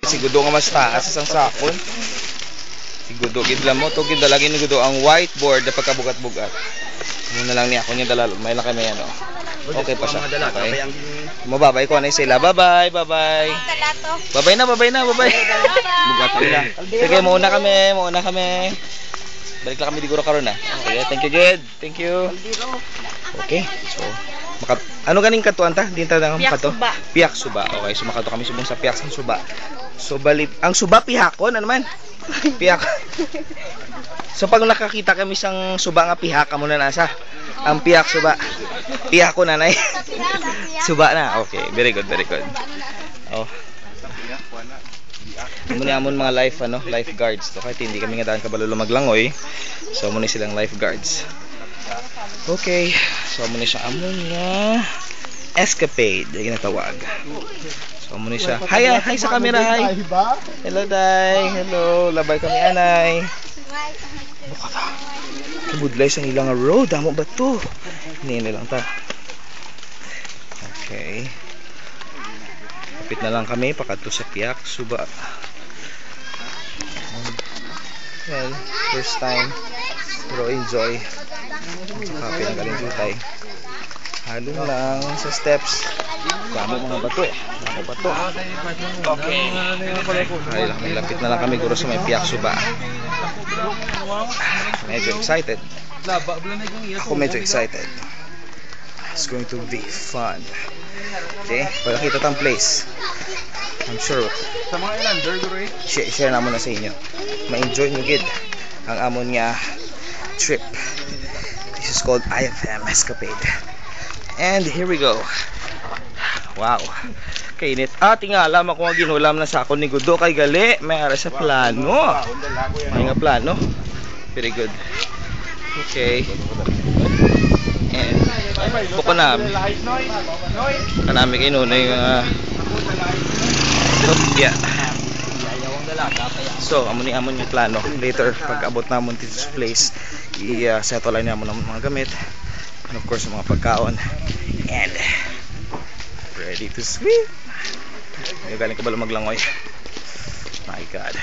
Siguro nga mas taas isang sakon. Siguro gidla mo to gidalagi ni gudo ang whiteboard na pagkabugat-bugat. Muna lang ni ako niya dalalo. May lang kami ano. Okay pa siya. Okay. Mababay ko na sila. Bye-bye. Bye-bye. Bye-bye na, bye-bye na, bye-bye. Bugat na. Sige, muna kami. Balik lang kami diguro karon na. Okay, thank you, Jed. Thank you. Okay. So, ano ganing katuan ta? Dinta na kato. Piak suba. Okay, so makato kami subong sa piak sang suba. So balik ang suba pihakon ano man? Piak. So pag nakakita kami sang suba nga pihak amo na nasa. Ang piak suba. Pihakon nanay. Suba na. Okay, very good, very good. Oh. Amon mga lifeguards to kahit hindi kami nga daan kabalo maglangoy. So muna silang lifeguards. Okay. So muna siya amon nga escapade ginatawag. So muna siya. Hi sa camera, hi. Hello Day. Hello. Labay kami anay. Bukata. Kabudlay sa ilang road, amo ba to? Hindi lang ta. Okay. Kapit na lang kami pakadto sa piak suba. Well, first time pero enjoy. Happy na galing jutay. Halong lang sa steps. Damo mga bato. Okay. Ay lang, may lapit na lang kami guro sa may piak suba. Medyo excited. Ako medyo excited. It's going to be fun. Okay, pagkakita tang place. I'm sure sa mga ilander share naman na sa inyo. Ma-enjoy nyo gid ang amon nga trip. This is called IFM Escapade. And here we go. Wow. Kainit. Tingala mo kung ginulam na sa akon ni Gudo kay gali. May ara sa plano. May nga plano. Very good. Okay. And buko namin. Kanami kayo noon ay yeah. So, amon yung plano. Later, pag abot namon dito sa place, i-settle line namon ng mga gamit. And of course, mga pagkaon. And ready to swim. May galing ka ba maglangoy? My God.